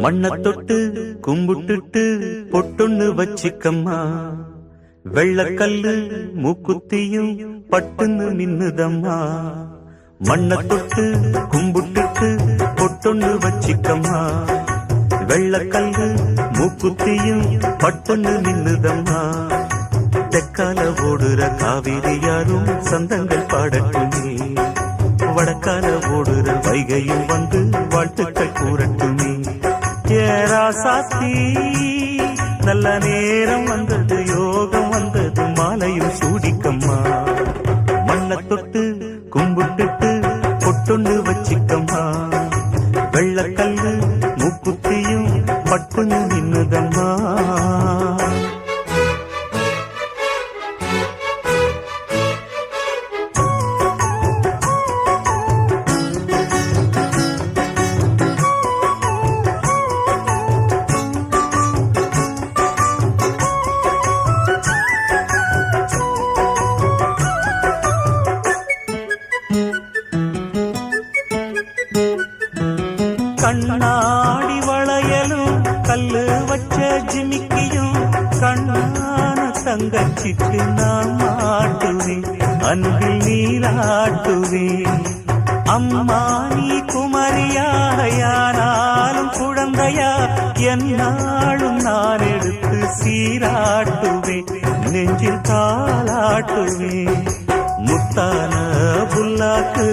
மண்ண தொட்டு கும்பிட்டுட்டு பொட்டொன்னு வச்சிக்கம்மா, வெள்ளக்கல்லு மூக்குத்தியும் பட்டுன்னு நின்னுதம்மா. மண்ண தொட்டு கும்பிட்டுட்டு பொட்டொன்னு வச்சிக்கம்மா, வெள்ளக்கல்லு மூக்குத்தியும் பட்டுன்னு நின்னுதம்மா. தெற்கால ஓடுற காவிரி யாரும் சந்தங்கள் பாடட்டுமே, வடக்கால ஓடுற வைகையும் வந்து வாழ்த்துக்கள் கூறட்டுமே. ஏராசாத்தி நல்ல நேரம் வந்தது, யோகம் வந்தது, மாலையும் சூடிக்கம்மா. மண்ண தொட்டு கும்பிட்டுட்டு பொட்டொன்னு வச்சிக்கம்மா, வெள்ளக்கல்லு மூக்குத்தியும் பட்டுன்னு நின்னுதம்மா. கண்ணாடி வளையலும் கல்லு வச்ச ஜிமிக்கியும் கண்ணான தங்கச்சிக்கு நான் மாட்டுவேன், அன்பில் நீராட்டுவேன். அம்மா நீ குமரியாயானாலும் குழந்தையா, என்னாலும் நான் எடுத்து சீராட்டுவேன், நெஞ்சில் தாளாட்டுவேன். முத்தான புல்லாக்கு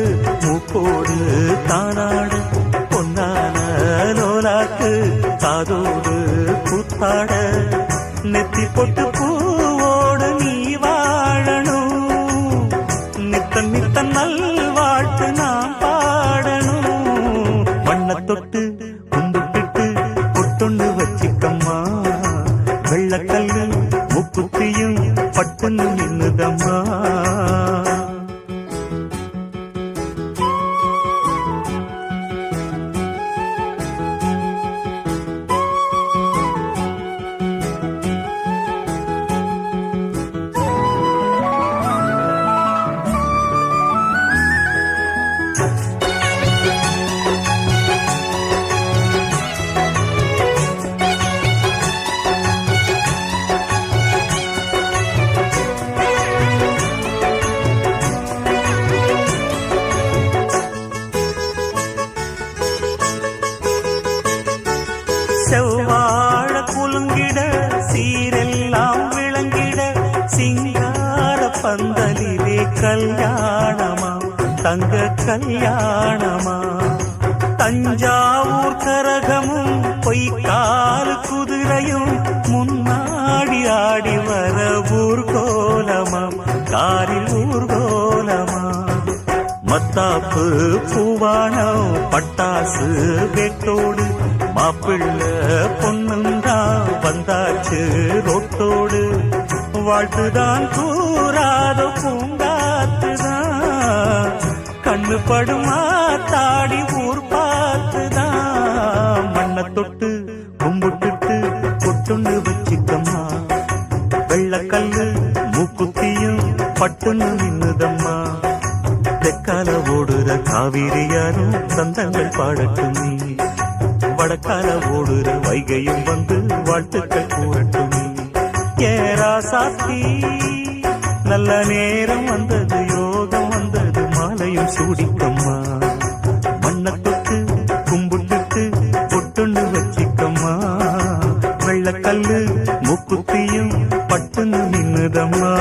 மூக்கோடு தானாடு, பொன்னான லோலாக்கு காதோடு கூத்தாட, நெத்தி பொட்டு பூவோடு நீ வாழணும், நித்தன் நித்தன் நல்வாழ்த்து நான் பாடணும். மண்ண தொட்டு கும்பிட்டுட்டு பொட்டொன்னு வச்சிக்கம்மா, வெள்ளக்கல்லு மூக்குத்தியும் பட்டுன்னு நின்னுதம்மா. செவ்வாழ குலுங்கிட சீரெல்லாம் விளங்கிட, சிங்கார பந்தலிலே கல்யாணமா, தங்க கல்யாணமா. தஞ்சாவூர் கரகமும் பொய்க்கால் குதிரையும் முன்னாடி ஆடி வர ஊர்கோலமா, காரில் ஊர்கோலமா. மத்தாப்பு பூவானம் பட்டாசு வெட்டோடு, மாப்பிள்ள பொண்ணுந்தா வந்தாச்சு ரோட்டோடு. வாழ்த்துதான் கூறாத பூங்காத்துதான், கண்ணு படுமா தாடி ஊர் பார்த்துதான். மண்ண தொட்டு கும்பிட்டுட்டு பொட்டொன்னு வச்சிக்கம்மா, வெள்ளக்கல்லு மூக்குத்தியும் பட்டுன்னு நின்னுதம்மா. தெற்கால ஓடுற காவிரி யாரும் சந்தங்கள் பாடட்டுமே, வடக்கால ஓடுற வைகையும் வந்து வாழ்த்துக்கள் கூறட்டுமே. ஏராசாத்தி நல்ல நேரம் வந்தது, யோகம் வந்தது, மாலையும் சூடிக்கம்மா. மண்ண தொட்டு கும்பிட்டுட்டு பொட்டொன்னு வச்சிக்கம்மா, வெள்ளக்கல்லு மூக்குத்தியும் பட்டுன்னு நின்னுதம்மா.